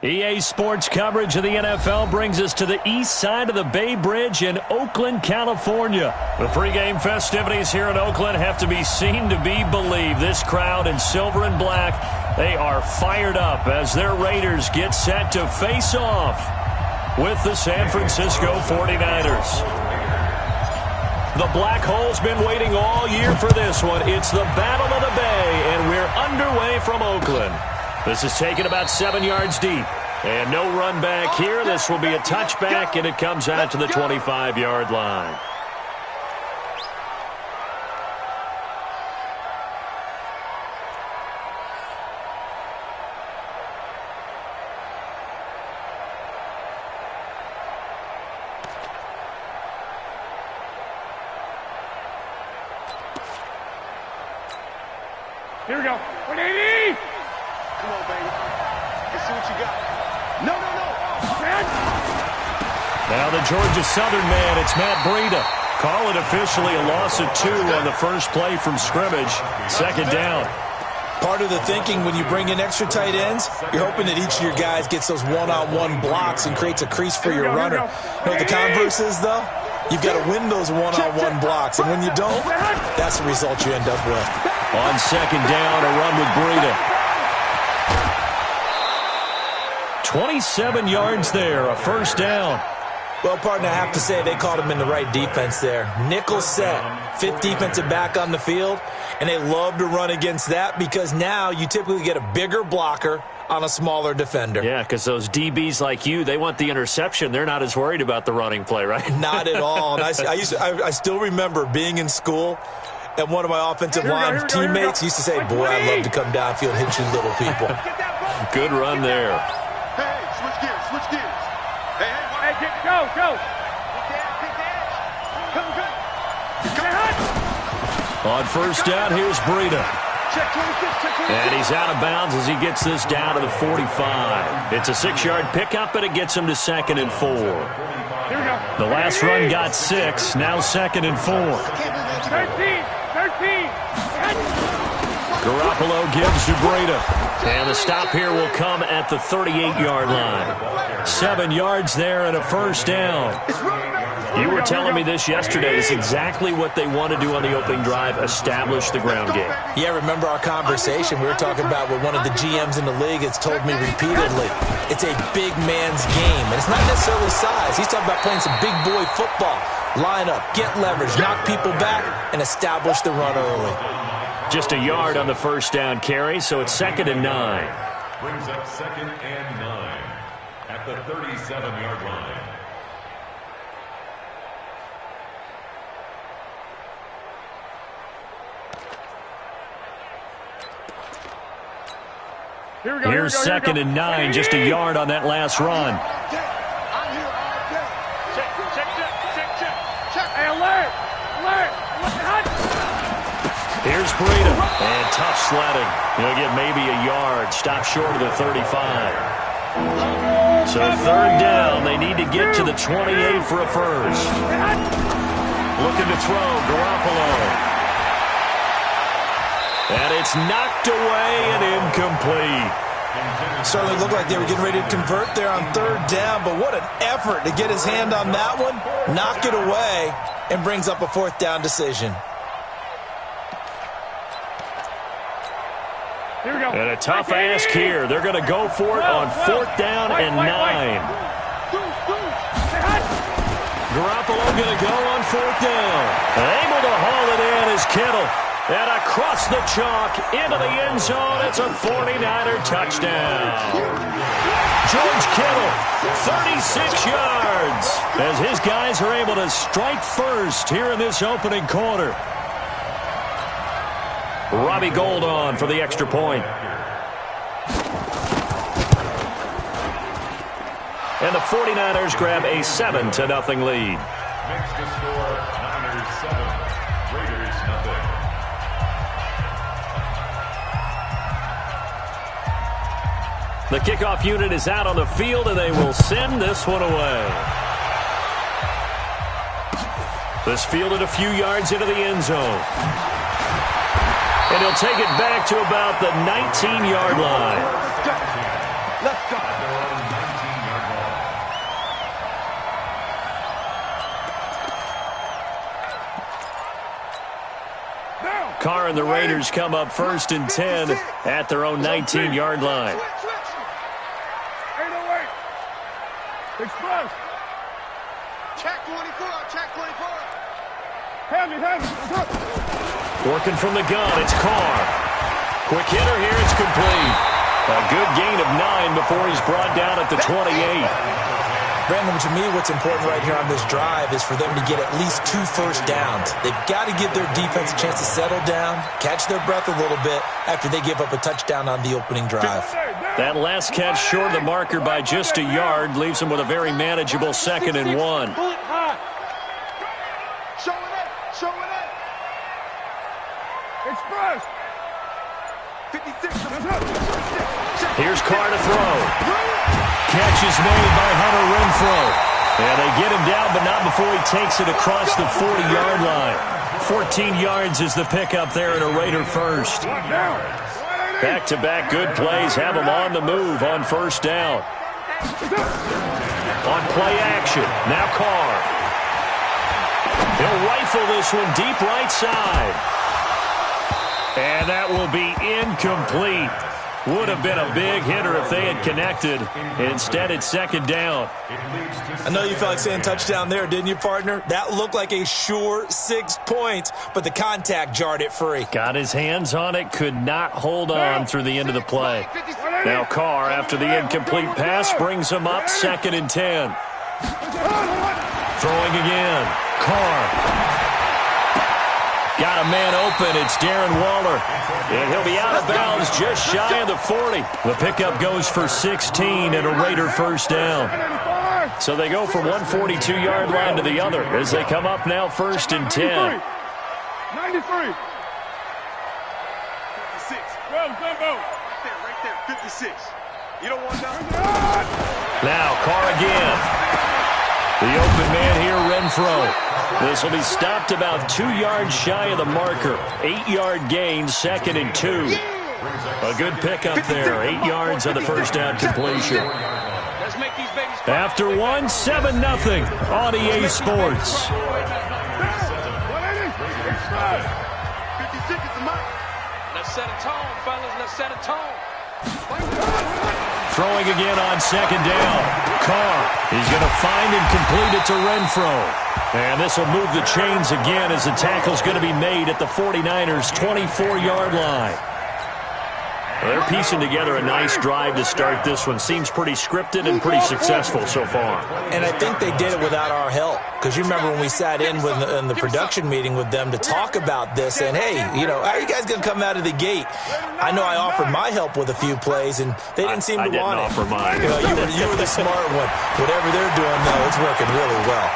EA Sports coverage of the NFL brings us to the east side of the Bay Bridge in Oakland, California. The pregame festivities here in Oakland have to be seen to be believed. This crowd in silver and black, they are fired up as their Raiders get set to face off with the San Francisco 49ers. The Black Hole's been waiting all year for this one. It's the Battle of the Bay, and we're underway from Oakland. This is taken about 7 yards deep. And no run back here. This will be a touchback, and it comes out to the 25-yard line. Here we go. 180! Come on, baby. Let's see what you got. No. Now the Georgia Southern man, it's Matt Breida. Call it officially a loss of 2 on the first play from scrimmage. Second down. Part of the thinking when you bring in extra tight ends, you're hoping that each of your guys gets those one-on-one blocks and creates a crease for your runner. You know what the converse is, though? You've got to win those one-on-one blocks, and when you don't, that's the result you end up with. On second down, a run with Breida. 27 yards there, a first down. Well, partner, I have to say they called him in the right defense there. Nickel set, fifth defensive back on the field, and they love to run against that because now you typically get a bigger blocker on a smaller defender. Yeah, because those DBs like you, they want the interception. They're not as worried about the running play, right? Not at all. And I still remember being in school, and one of my offensive line teammates used to say, boy, I love to come downfield and hit you little people. Good run there. Hey, switch gears. Hey, go. Come. On first down, here's Breida. And he's out of bounds as he gets this down to the 45. It's a 6-yard pickup, and it gets him to 2nd and 4. The last run got 6, now 2nd and 4. 13. Garoppolo gives to Breida. And the stop here will come at the 38-yard line. 7 yards there and a first down. You were telling me this yesterday. It's exactly what they want to do on the opening drive, establish the ground game. Yeah, remember our conversation. We were talking about what one of the GMs in the league has told me repeatedly. It's a big man's game, and it's not necessarily size. He's talking about playing some big boy football. Line up, get leverage, knock people back, and establish the run early. Just a yard on the first down carry, so it's 2nd and 9. Brings up 2nd and 9 at the 37-yard line. Here's 2nd and 9, just a yard on that last run. Hey, alert! Here's Breida, and tough sledding. He'll get maybe a yard, stop short of the 35. So 3rd down, they need to get to the 28 for a first. Looking to throw, Garoppolo. And it's knocked away and incomplete. Certainly looked like they were getting ready to convert there on 3rd down, but what an effort to get his hand on that one, knock it away, and brings up a 4th down decision. And a tough ask here. They're going to go for it on 4th down and 9. Garoppolo going to go on 4th down. Able to haul it in is Kittle. And across the chalk into the end zone. It's a 49er touchdown. George Kittle, 36 yards, as his guys are able to strike first here in this opening quarter. Robbie Gould on for the extra point. And the 49ers grab a 7-0 lead. Next to score, Niners 7, Raiders 0. The kickoff unit is out on the field, and they will send this one away. This fielded a few yards into the end zone. And he'll take it back to about the 19-yard line. Let's go. Carr and the Raiders come up 1st and 10 at their own 19-yard line. Express. Check 24. Check 24. Heavy. Working from the gun, it's Carr. Quick hitter here, it's complete. A good gain of 9 before he's brought down at the 28. Brandon, to me, what's important right here on this drive is for them to get at least 2 first downs. They've got to give their defense a chance to settle down, catch their breath a little bit after they give up a touchdown on the opening drive. That last catch short of the marker by just a yard leaves them with a very manageable 2nd and 1. Show it. Express. 56. Here's Carr to throw. Catch is made by Hunter Renfrow. And they get him down, but not before he takes it across the 40-yard line. 14 yards is the pickup there, and a Raider first. Back-to-back good plays have him on the move on 1st down. On play action, now Carr. He'll rifle this one deep right side. And that will be incomplete. Would have been a big hitter if they had connected. Instead, it's 2nd down. I know you felt like saying touchdown there, didn't you, partner? That looked like a sure 6 points, but the contact jarred it free. Got his hands on it, could not hold on through the end of the play. Now Carr, after the incomplete pass, brings him up 2nd and 10. Throwing again. Carr. Got a man open. It's Darren Waller. And he'll be out of bounds just shy of the 40. The pickup goes for 16 and a Raider first down. So they go from one 42-yard line to the other as they come up now 1st and 10. 93. 56. Well, right there. 56. You don't want that. Now Carr again. The open man here, Renfrow. This will be stopped about 2 yards shy of the marker. 8-yard gain, 2nd and 2. A good pickup there. 8 yards on the first down completion. After one, 7-0 on EA Sports. 56 is the mark. Let's set a tone, fellas. Let's set a tone. Throwing again on 2nd down. Carr is going to find and complete it to Renfrow. And this will move the chains again as the tackle's going to be made at the 49ers' 24-yard line. Well, they're piecing together a nice drive to start this one. Seems pretty scripted and pretty successful so far. And I think they did it without our help. Because you remember when we sat in the production meeting with them to talk about this, and hey, you know, how are you guys going to come out of the gate? I know I offered my help with a few plays, and they didn't seem to want it. I didn't offer mine. You know, you were the smart one. Whatever they're doing, though, it's working really well.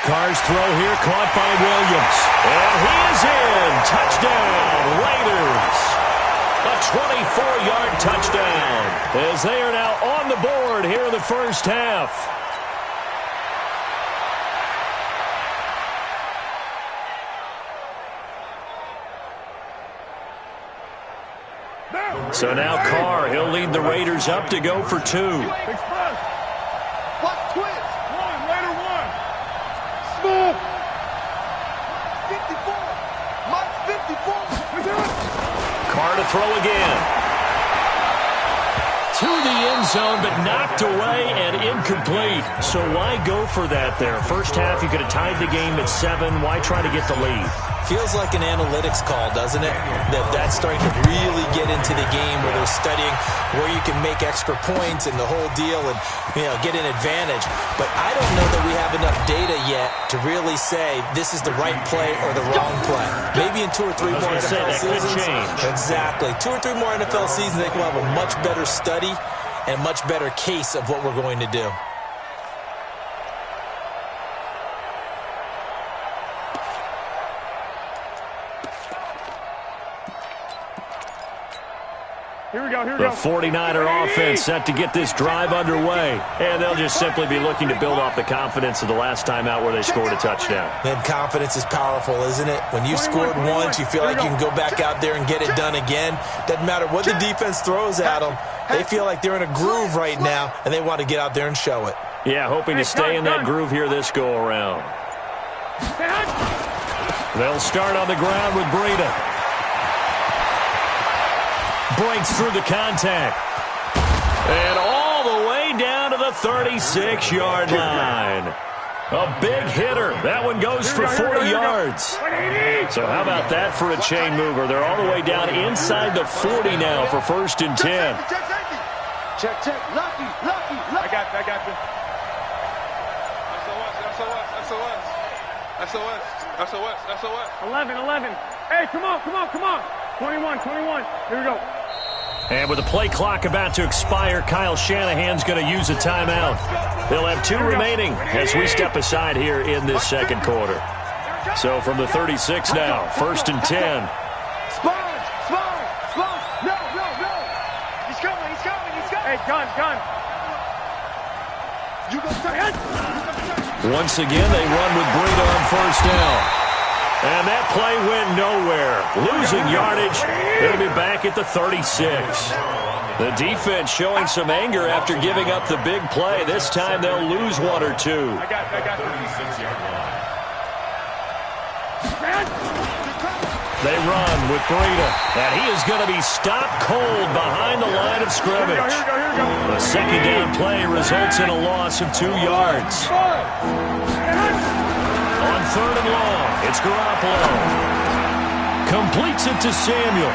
Carr's throw here caught by Williams. And he is in. Touchdown, Raiders. A 24-yard touchdown as they are now on the board here in the first half. So now Carr, he'll lead the Raiders up to go for 2. Express. What twist? 1, Raider 1. Smooth. 54. Mike 54. Carr to throw again. To the end zone, but knocked away and incomplete. So why go for that there? First half, you could have tied the game at 7. Why try to get the lead? Feels like an analytics call, doesn't it? That's starting to really get into the game where they're studying where you can make extra points and the whole deal and, you know, get an advantage. But I don't know that we have enough data yet to really say this is the right play or the wrong play. Maybe in 2 or 3 more NFL seasons. Exactly. 2 or 3 more NFL seasons, they will have a much better study and much better case of what we're going to do. Here we go. The 49er offense set to get this drive underway. And they'll just simply be looking to build off the confidence of the last time out where they scored a touchdown. Then confidence is powerful, isn't it? When you scored once, you feel like you can go back out there and get it done again. Doesn't matter what the defense throws at them. They feel like they're in a groove right now, and they want to get out there and show it. Yeah, hoping to stay in that groove here this go-around. They'll start on the ground with Breida. Breaks through the contact. And all the way down to the 36-yard line. A big hitter. That one goes for 40 yards. So how about that for a chain mover? They're all the way down inside the 40 now for 1st and 10. Check. Lucky. I got you. SOS. 11. Hey, come on. 21. Here we go. And with the play clock about to expire, Kyle Shanahan's going to use a timeout. They'll have 2 remaining as we step aside here in this second quarter. So from the 36 now, 1st and 10. Sponge. No. He's coming. Hey, gun. You go touch. Once again, they run with Breida on 1st down. And that play went nowhere. Losing yardage. They'll be back at the 36. The defense showing some anger after giving up the big play. This time they'll lose 1 or 2. I got 36-yard line. They run with Breida. And he is going to be stopped cold behind the line of scrimmage. Here we go. The second down play results in a loss of 2 yards. On 3rd and long, it's Garoppolo. Completes it to Samuel.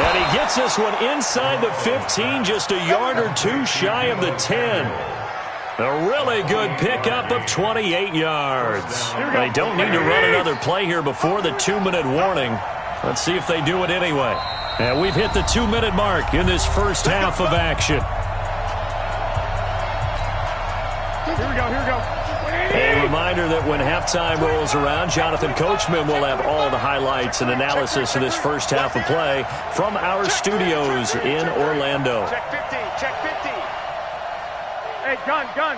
And he gets this one inside the 15, just a yard or 2 shy of the 10. A really good pickup of 28 yards. They don't need to run another play here before the 2-minute warning. Let's see if they do it anyway. And we've hit the 2-minute mark in this first half of action. Here we go. A reminder that when halftime rolls around, Jonathan Coachman will have all the highlights and analysis of this first half of play from our studios in Orlando. Check 50. Hey, gun.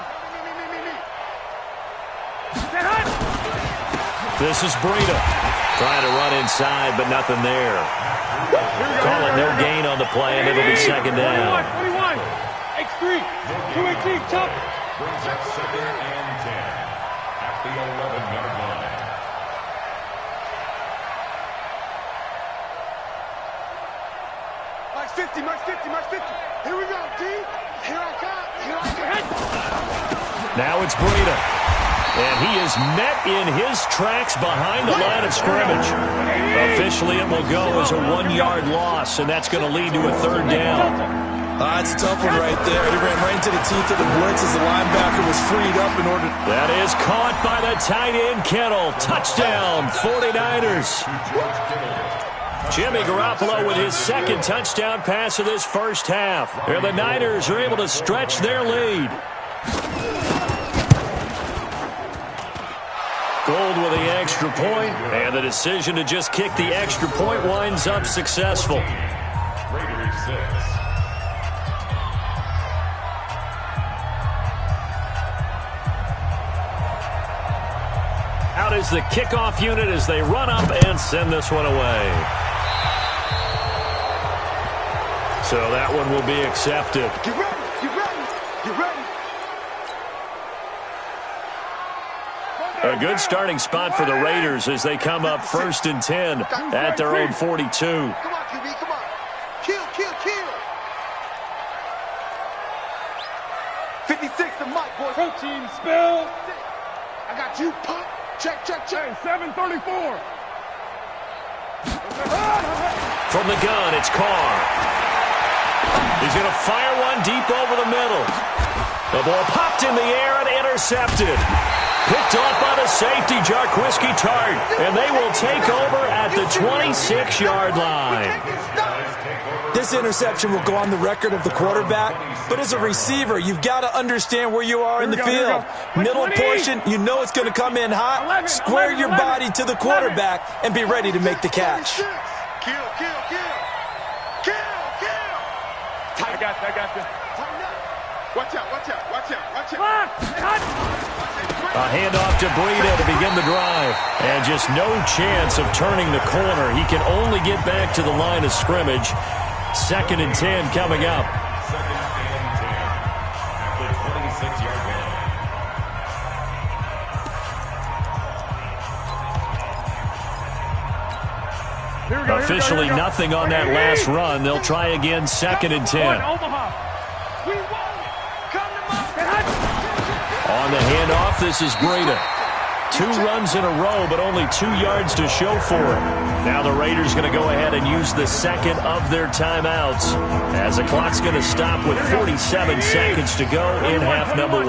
This is Breida. Trying to run inside, but nothing there. Call it no gain on the play, and it'll be second down. 21. X3. 218. Chop. Brings up 2nd and 10 at the 11-yard line. Max 50. Here we go, D. Here I come. Now it's Breida. And he is met in his tracks behind the line of scrimmage. Officially, it will go as a 1-yard loss, and that's going to lead to a 3rd down. It's a tough one right there. He ran right into the teeth of the blitz as the linebacker was freed up in order. That is caught by the tight end, Kittle. Touchdown, 49ers. Jimmy Garoppolo with his 2nd touchdown pass of this first half. And the Niners are able to stretch their lead. Gold with the extra point, and the decision to just kick the extra point winds up successful. Raiders 6. Out is the kickoff unit as they run up and send this one away. So that one will be accepted. Get ready. A good starting spot for the Raiders as they come up 1st and 10 at their own 42. Come on, QB, come on. Kill. 56 to Mike, boys. Protein spill. I got you, pump. Check. Hey, 734. From the gun, it's Carr. He's going to fire one deep over the middle. The ball popped in the air and intercepted. Picked off by the safety, Jarquiski Tart. And they will take over at the 26-yard line. This interception will go on the record of the quarterback, but as a receiver, you've got to understand where you are in the field. Middle portion, you know it's going to come in hot. Square your body to the quarterback and be ready to make the catch. Kill. I got you. Watch out. A handoff to Breida to begin the drive. And just no chance of turning the corner. He can only get back to the line of scrimmage. 2nd and 10 coming up. 2nd and 10 at the 26-yard line. Officially nothing on that last run. They'll try again, 2nd and 10. On the handoff, this is Breida. 2 runs in a row, but only 2 yards to show for it. Now the Raiders going to go ahead and use the second of their timeouts as the clock's going to stop with 47 seconds to go in half number 1.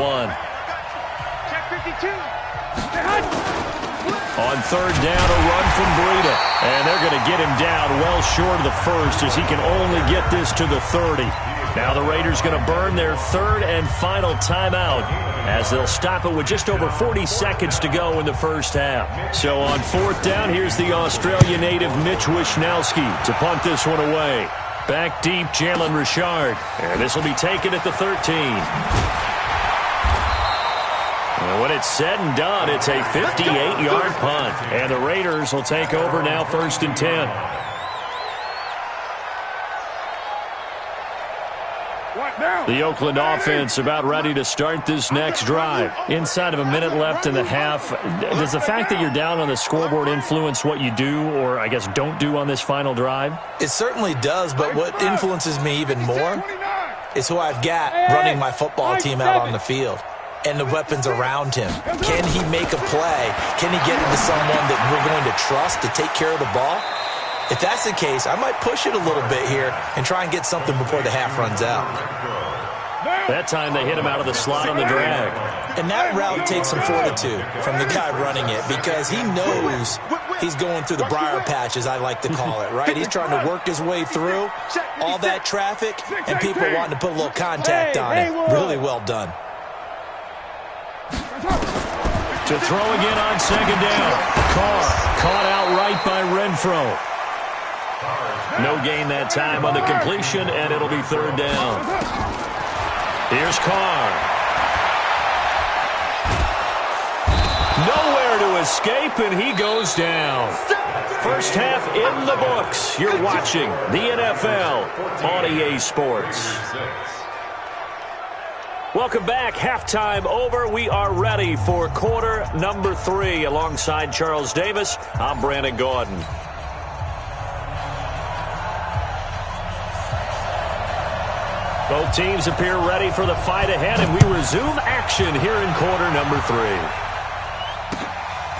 On 3rd down, a run from Breida. And they're going to get him down well short of the first as he can only get this to the 30. Now the Raiders going to burn their 3rd and final timeout as they'll stop it with just over 40 seconds to go in the first half. So on 4th down, here's the Australia native Mitch Wishnowsky to punt this one away. Back deep, Jalen Richard. And this will be taken at the 13. And when it's said and done, it's a 58-yard punt. And the Raiders will take over now 1st and 10. The Oakland offense about ready to start this next drive. Inside of a minute left in the half, does the fact that you're down on the scoreboard influence what you do or, I guess, don't do on this final drive? It certainly does, but what influences me even more is who I've got running my football team out on the field and the weapons around him. Can he make a play? Can he get into someone that we're going to trust to take care of the ball? If that's the case, I might push it a little bit here and try and get something before the half runs out. That time they hit him out of the slot on the drag. And that route takes some fortitude from the guy running it because he knows he's going through the briar patch, as I like to call it, right? He's trying to work his way through all that traffic and people wanting to put a little contact on him. Really well done. To throw again on 2nd down. Carr caught out right by Renfro. No gain that time on the completion, and it'll be 3rd down. Here's Carr. Nowhere to escape, and he goes down. First half in the books. You're watching the NFL on EA Sports. Welcome back. Halftime over. We are ready for quarter number 3. Alongside Charles Davis, I'm Brandon Gordon. Both teams appear ready for the fight ahead, and we resume action here in quarter number 3.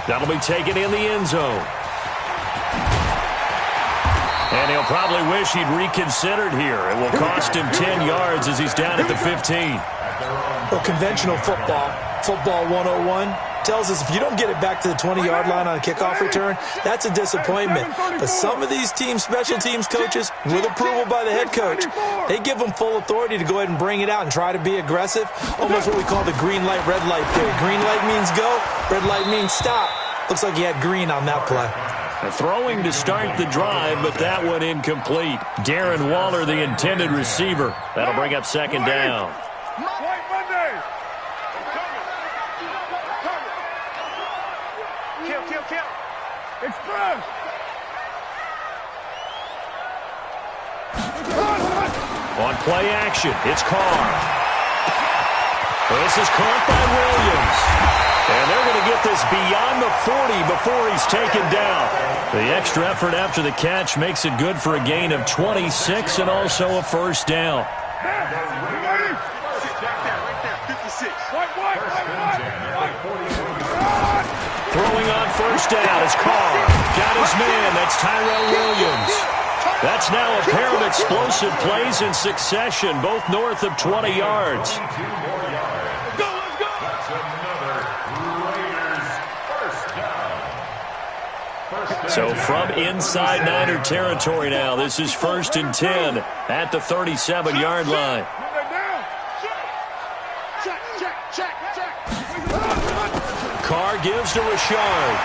That'll be taken in the end zone. And he'll probably wish he'd reconsidered here. It will cost him 10 yards as he's down at the 15. Well, conventional football 101, tells us if you don't get it back to the 20-yard line on a kickoff return, that's a disappointment. But some of these teams, special teams coaches, with approval by the head coach, they give them full authority to go ahead and bring it out and try to be aggressive. Almost what we call the green light, red light theory. Green light means go, red light means stop. Looks like he had green on that play. Throwing to start the drive, but that one incomplete. Darren Waller, the intended receiver. That'll bring up 2nd down. Express! On play action, it's Carr. This is caught by Williams. And they're going to get this beyond the 40 before he's taken down. The extra effort after the catch makes it good for a gain of 26 and also a 1st down. Throwing on 1st down is Carr. Got his man. That's Tyrell Williams. That's now a pair of explosive plays in succession, both north of 20 yards. So from inside Niner territory now, this is 1st and 10 at the 37-yard line. Carr gives to Richard.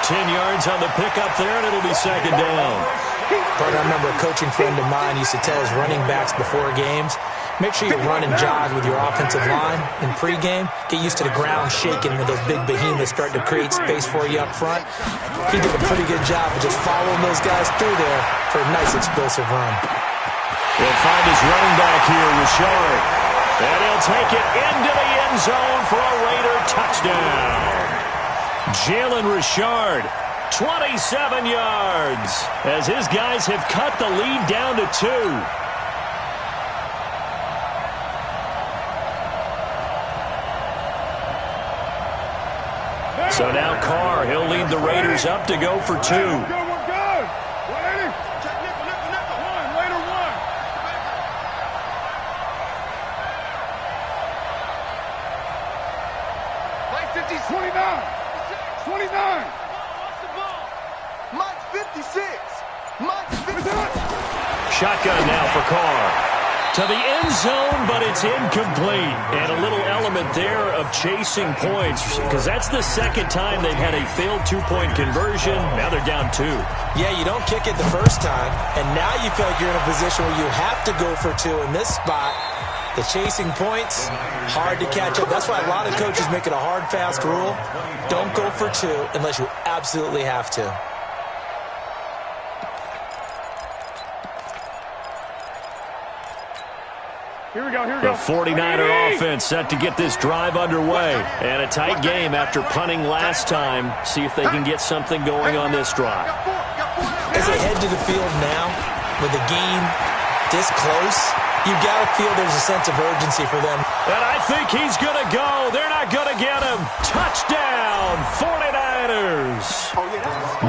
10 yards on the pickup there, and it'll be 2nd down. But I remember a coaching friend of mine used to tell his running backs before games, make sure you run and jog with your offensive line in pregame. Get used to the ground shaking when those big behemoths start to create space for you up front. He did a pretty good job of just following those guys through there for a nice explosive run. He'll find his running back here, Richard. And he'll take it into the end zone for a Raider touchdown. Jalen Richard, 27 yards as his guys have cut the lead down to 2. So now Carr, he'll lead the Raiders up to go for 2. We're good. 1, later 1. Play 50, 29. 29. Mike 56. Mike 56. Shotgun now for Carr. To the end zone, but it's incomplete. And a little element there of chasing points, because that's the second time they've had a failed two-point conversion. Now they're down 2. Yeah, you don't kick it the first time, and now you feel like you're in a position where you have to go for 2 in this spot. The chasing points, hard to catch up. That's why a lot of coaches make it a hard, fast rule. Don't go for 2 unless you absolutely have to. Here we go, here we The go. 49er offense set to get this drive underway. And a tight game after punting last time. See if they can get something going on this drive. As they head to the field now, with the game this close, you've got to feel there's a sense of urgency for them. And I think he's going to go. They're not going to get him. Touchdown, 49ers.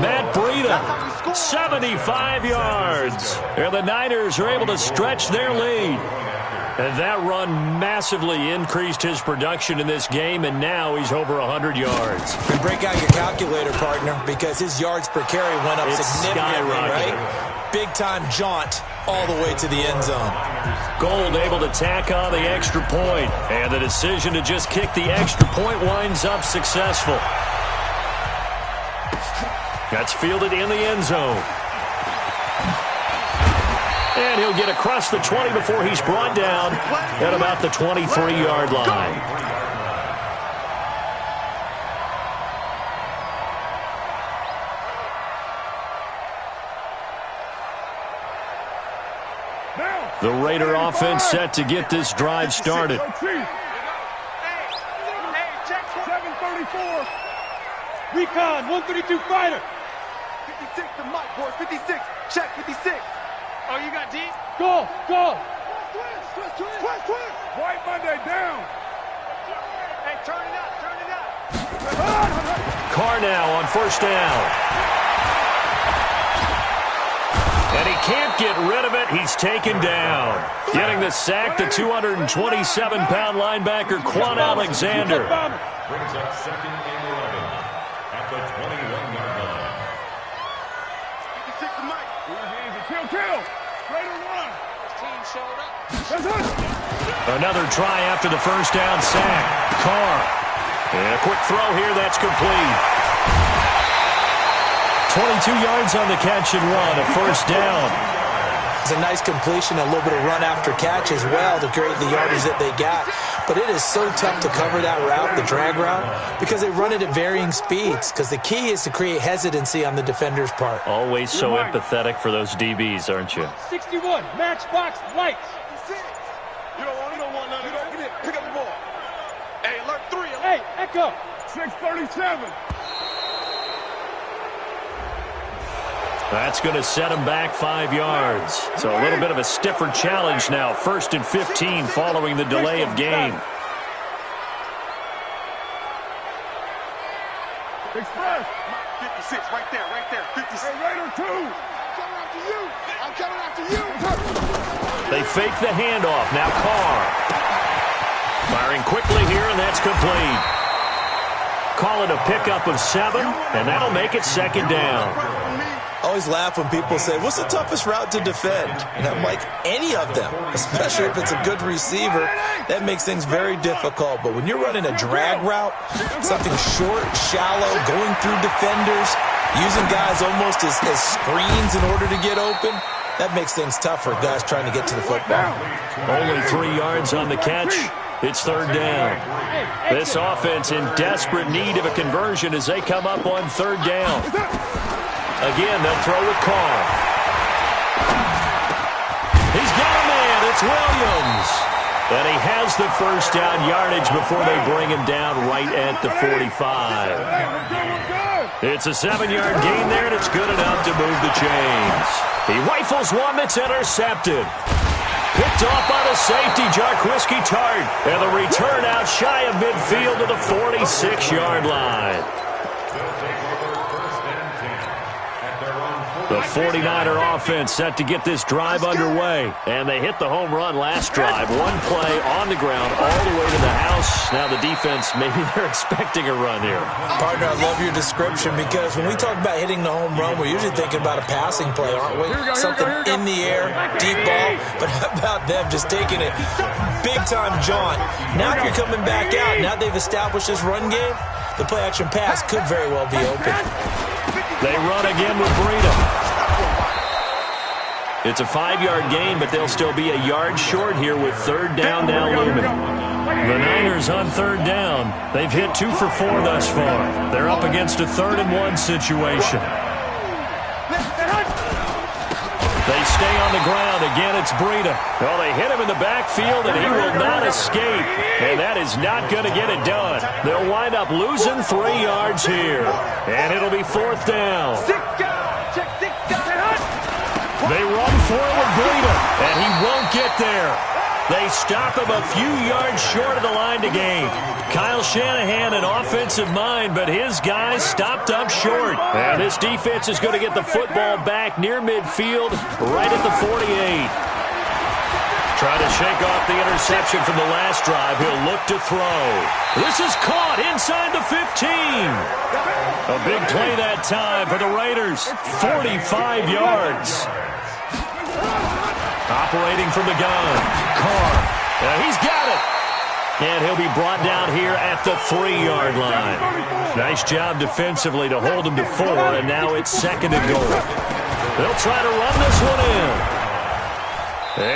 Matt Breida, 75 yards. And the Niners are able to stretch their lead. And that run massively increased his production in this game, and now he's over 100 yards. And break out your calculator, partner, because his yards per carry went up significantly, right? Big-time jaunt all the way to the end zone. Gold able to tack on the extra point, and the decision to just kick the extra point winds up successful. That's fielded in the end zone. And he'll get across the 20 before he's brought down at about the 23-yard line. The Raider offense set to get this drive started. 734. Recon, 132 fighter. 56 to Mike, boys. 56. Check 56. Oh, you got deep? Go, go. Twist. White Monday down. Hey, turn it up. Carr now on first down. And he can't get rid of it. He's taken down. Getting the sack, the 227-pound linebacker, Quan Alexander. Brings up 2nd and 11 at the 21-yard line. 56 to Mike. Kill. Raider 1. Team showed up. That's it. Another try after the first down sack. Carr. And a quick throw here. That's complete. 22 yards on the catch and run. A first down. It's a nice completion, a little bit of run after catch as well to create the yardage that they got. But it is so tough to cover that route, the drag route, because they run it at varying speeds. Because the key is to create hesitancy on the defender's part. Always so empathetic for those DBs, aren't you? 61, matchbox lights. 56. You don't want none of that. Get it. Pick up the ball. Hey, alert 3. Hey, echo. 637. That's going to set him back 5 yards. So a little bit of a stiffer challenge now. 1st and 15 following the delay of game. Express. 56, right there. 56. Hey, Raider 2. I'm coming after you. They fake the handoff. Now Carr. Firing quickly here, and that's complete. Call it a pickup of 7, and that'll make it 2nd down. I always laugh when people say, what's the toughest route to defend? And I'm like, any of them, especially if it's a good receiver. That makes things very difficult. But when you're running a drag route, something short, shallow, going through defenders, using guys almost as screens in order to get open, that makes things tough for guys trying to get to the football. Only 3 yards on the catch. It's 3rd down. This offense in desperate need of a conversion as they come up on 3rd down. Again, they'll throw with Carr. He's got a man. It's Williams. And he has the first down yardage before they bring him down right at the 45. It's a 7-yard gain there, and it's good enough to move the chains. He rifles one that's intercepted. Picked off by the safety, Jarquiski Tart. And the return out shy of midfield to the 46-yard line. The 49er offense set to get this drive underway. And they hit the home run last drive. One play on the ground all the way to the house. Now the defense, maybe they're expecting a run here. Partner, I love your description because when we talk about hitting the home run, we're usually thinking about a passing play, aren't we? Something in the air, deep ball. But how about them just taking it big-time jaunt? Now if you're coming back out, now they've established this run game, the play-action pass could very well be open. They run again with Breida. It's a 5-yard gain, but they'll still be a yard short here with third down now looming. The Niners on third down. They've hit 2 for 4 thus far. They're up against a 3rd-and-1 situation. They stay on the ground. Again, it's Breida. Well, they hit him in the backfield, and he will not escape. And that is not going to get it done. They'll wind up losing 3 yards here. And it'll be 4th down. They run for it with Breida, and he won't get there. They stop him a few yards short of the line to gain. Kyle Shanahan, an offensive mind, but his guys stopped up short. And this defense is going to get the football back near midfield, right at the 48. Trying to shake off the interception from the last drive. He'll look to throw. This is caught inside the 15. A big play that time for the Raiders. 45 yards. Operating from the gun. Carr. He's got it. And he'll be brought down here at the 3-yard line. Nice job defensively to hold him to 4, and now it's 2nd and goal. They'll try to run this one in.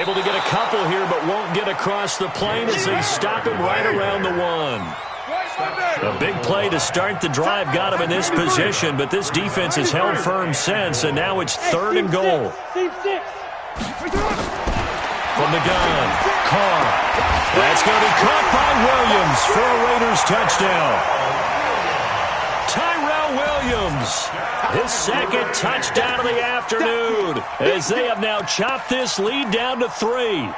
Able to get a couple here, but won't get across the plane as they stop him right around the 1. A big play to start the drive got him in this position, but this defense has held firm since, and now it's 3rd and goal. From the gun, Carr. That's going to be caught by Williams for a Raiders touchdown. Tyrell Williams, his 2nd touchdown of the afternoon, as they have now chopped this lead down to 3.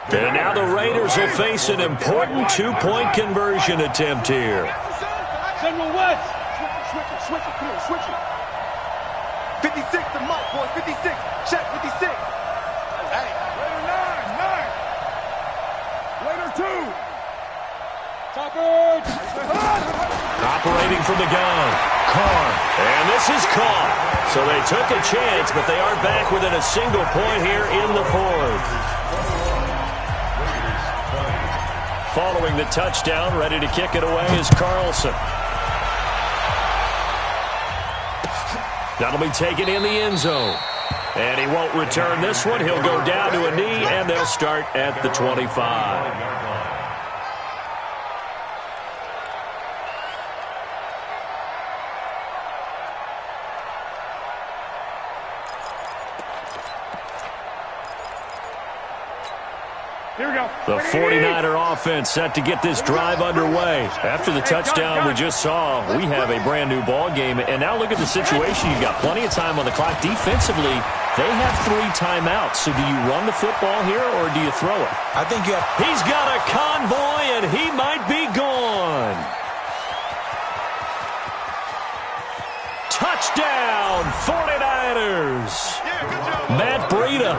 And now the Raiders will face an important 2-point conversion attempt here. General West. Switch it. Come on, switch it. 56 to Mike, boys. 56. Check 56. Hey. Raider 9. Raider 2. Tucker. Operating from the gun. Carr. And this is caught. So they took a chance, but they are back within a single point here in the 4th. Following the touchdown, ready to kick it away is Carlson. That'll be taken in the end zone. And he won't return this one. He'll go down to a knee, and they'll start at the 25. Here we go. The 49er offense set to get this drive underway. After the touchdown we just saw, we have a brand new ball game. And now look at the situation. You've got plenty of time on the clock. Defensively, they have 3 timeouts. So do you run the football here or do you throw it? I think you have. He's got a convoy and he might be gone. Touchdown, 49ers. Matt Breida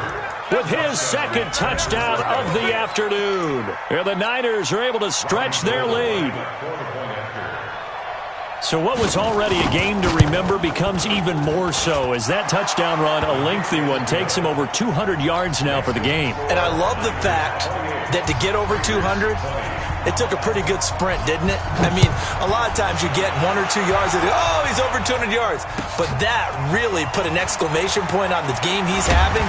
with his 2nd touchdown of the afternoon. And the Niners are able to stretch their lead. So what was already a game to remember becomes even more so as that touchdown run, a lengthy one, takes him over 200 yards now for the game. And I love the fact that to get over 200, it took a pretty good sprint, didn't it? I mean, a lot of times you get 1 or 2 yards and, oh, he's over 200 yards. But that really put an exclamation point on the game he's having.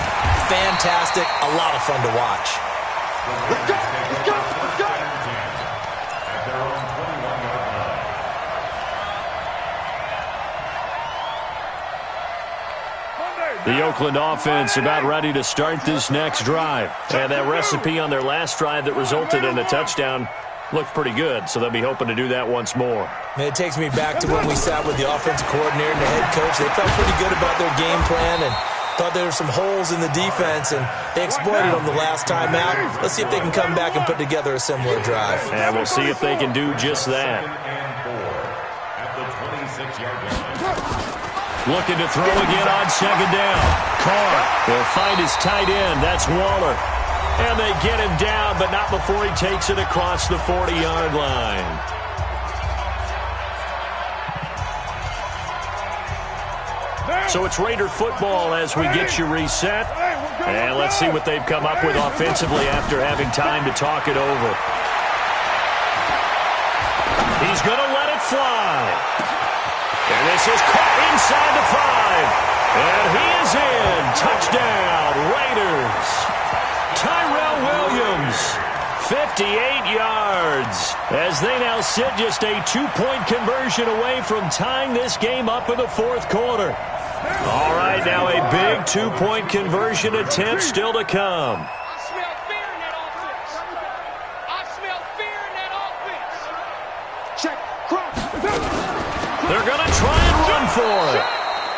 Fantastic. A lot of fun to watch. Let's go. Let's go. Let's go. The Oakland offense about ready to start this next drive. And that recipe on their last drive that resulted in a touchdown looked pretty good, so they'll be hoping to do that once more. It takes me back to when we sat with the offensive coordinator and the head coach. They felt pretty good about their game plan and thought there were some holes in the defense, and they exploited them the last time out. Let's see if they can come back and put together a similar drive. And we'll see if they can do just that. At the 26-yard line. Looking to throw again on second down. Carr will find his tight end. That's Waller. And they get him down, but not before he takes it across the 40-yard line. So it's Raider football as we get you reset. And let's see what they've come up with offensively after having time to talk it over. He's going to let it fly. And this is caught inside the 5. And he is in. Touchdown, Raiders. Tyrell Williams, 58 yards, as they now sit just a 2-point conversion away from tying this game up in the fourth quarter. All right, now a big 2-point conversion attempt still to come. I smell fear in that offense. I smell fear in that offense. Check. Cross. They're going to try and run for it.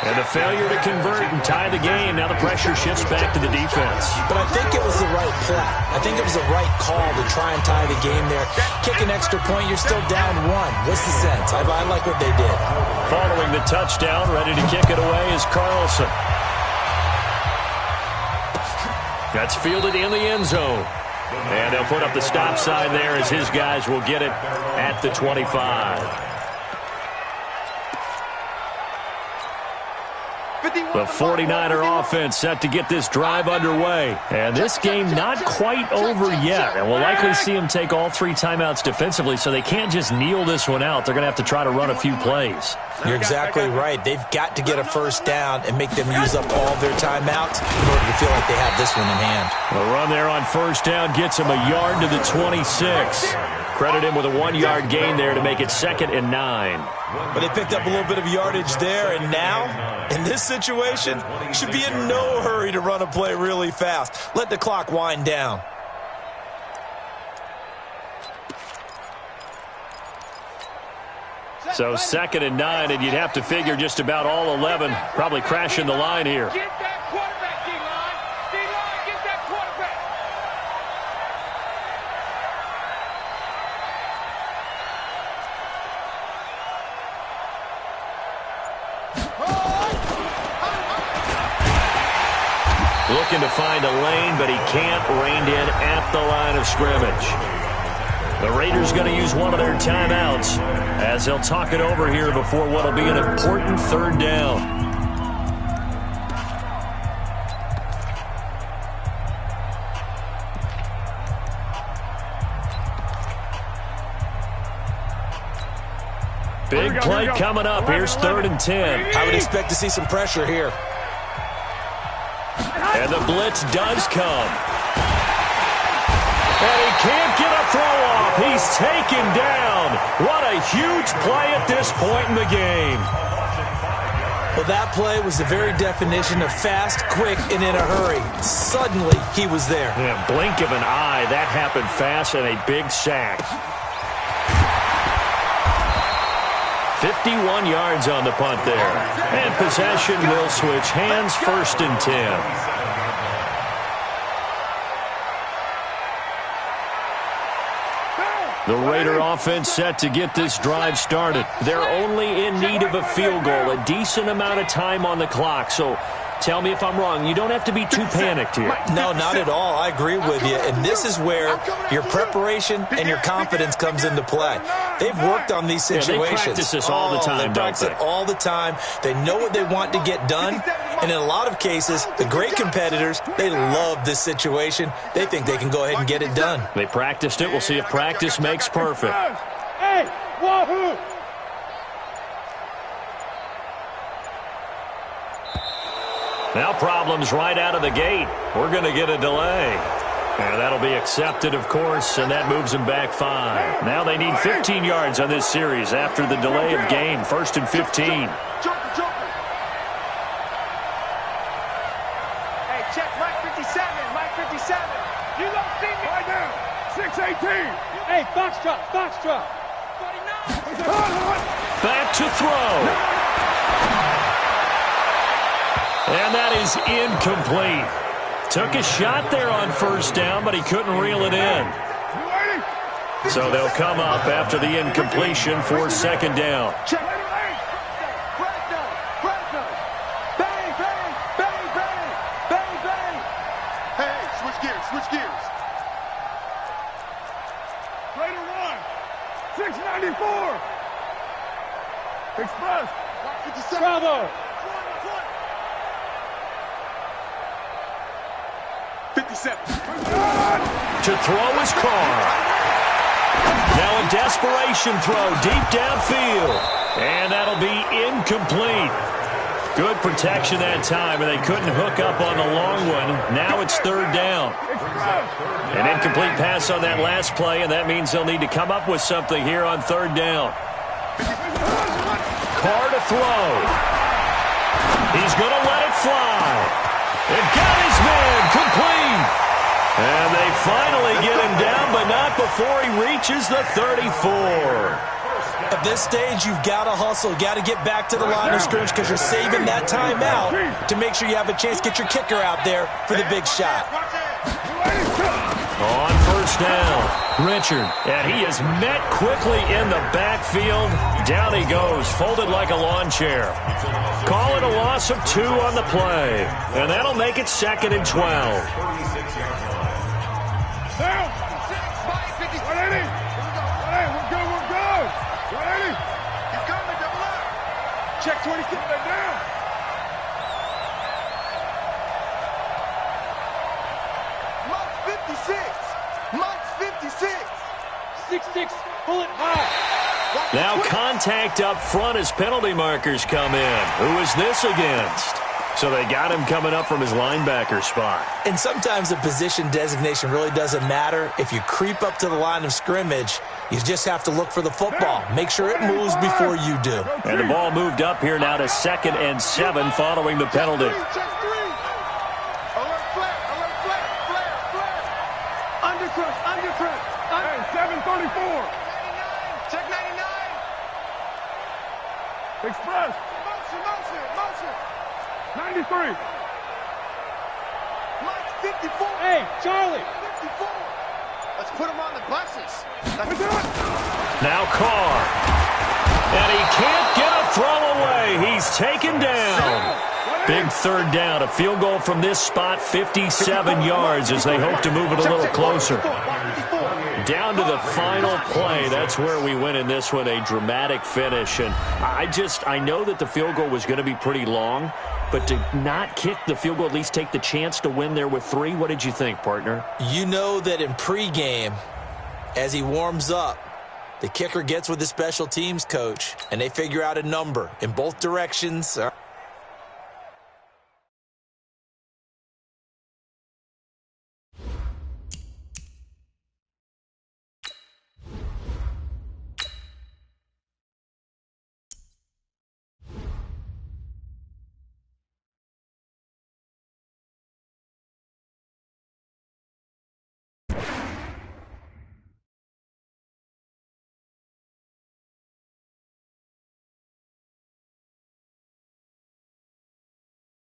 And a failure to convert and tie the game. Now the pressure shifts back to the defense. But I think it was the right play. I think it was the right call to try and tie the game there. Kick an extra point, you're still down 1. What's the sense? I like what they did. Following the touchdown, ready to kick it away is Carlson. That's fielded in the end zone. And they'll put up the stop sign there as his guys will get it at the 25. The 49er offense set to get this drive underway. And this game not quite over yet. And we'll likely see them take all 3 timeouts defensively, so they can't just kneel this one out. They're going to have to try to run a few plays. You're exactly right. They've got to get a first down and make them use up all their timeouts in order to feel like they have this one in hand. The run there on first down gets him a yard to the 26. Credit him with a 1-yard gain there to make it 2nd and 9. But they picked up a little bit of yardage there, and now, in this situation, should be in no hurry to run a play really fast. Let the clock wind down. So 2nd and 9, and you'd have to figure just about all 11 probably crashing the line here. Get that quarterback, D-line. D-line, get that quarterback. Looking to find a lane, but he can't. Reined in at the line of scrimmage. The Raiders going to use one of their timeouts as they'll talk it over here before what will be an important 3rd down. Big play coming up. Here's 3rd and 10. I would expect to see some pressure here. And the blitz does come. And he can't get a throw off. He's taken down. What a huge play at this point in the game. Well, that play was the very definition of fast, quick, and in a hurry. Suddenly, he was there. Yeah, blink of an eye. That happened fast and a big sack. 51 yards on the punt there. And possession will switch hands, 1st and 10. The Raider offense set to get this drive started. They're only in need of a field goal, a decent amount of time on the clock. So tell me if I'm wrong. You don't have to be too panicked here. No, not at all. I agree with you. And this is where your preparation and your confidence comes into play. They've worked on these situations. Yeah, they practice this all the time, they practice it all the time. They know what they want to get done. And in a lot of cases, the great competitors, they love this situation. They think they can go ahead and get it done. They practiced it. We'll see if practice makes perfect. Hey, wahoo! Now problems right out of the gate. We're going to get a delay. And that'll be accepted, of course, and that moves them back 5. Now they need 15 yards on this series after the delay of game. 1st and 15. 57. You don't see me. Right down. 6-18. Hey, foxtrot, foxtrot. 49. Back to throw. And that is incomplete. Took a shot there on first down, but he couldn't reel it in. So they'll come up after the incompletion for second down. Check. Bang, bang, bang, bang, bang, bang. Hey, switch gears, switch gears. Raider 1. 694. Express. Bravo. 57. To throw is Carr. Now a desperation throw deep downfield. And that'll be incomplete. Good protection that time, and they couldn't hook up on the long one. Now it's third down. An incomplete pass on that last play, and that means they'll need to come up with something here on third down. Carr to throw. He's going to let it fly. And got his man complete. And they finally get him down, but not before he reaches the 34. At this stage, you've got to hustle, got to get back to the line of scrimmage because you're saving that timeout to make sure you have a chance to get your kicker out there for the big shot. On first down, Richard, and he is met quickly in the backfield. Down he goes, folded like a lawn chair. Call it a loss of 2 on the play, and that'll make it 2nd and 12. Down. 180. Hey, we're good. 180. He's coming, double up. Check 26. Down. Mike's 56. Mike's 56. 6'6", bullet high. Now contact up front as penalty markers come in. Who is this against? So they got him coming up from his linebacker spot. And sometimes the position designation really doesn't matter. If you creep up to the line of scrimmage, you just have to look for the football. Make sure it moves before you do. And the ball moved up here now to 2nd and 7 following the penalty. Check 3. Alert flat, flare. Undercrush. Hey, 734. Check 99. Express. Motion. 93. Mike's 54. Hey, Charlie. 54. Let's put him on the buses. Now Carr. And he can't get a throw away. He's taken down. Big third down. A field goal from this spot, 57 yards as they hope to move it a little closer. Down to the final play. That's where we win in this one, a dramatic finish. And I know that the field goal was going to be pretty long, but to not kick the field goal, at least take the chance to win there with 3, what did you think, partner? You know that in pregame, as he warms up, the kicker gets with the special teams coach, and they figure out a number in both directions.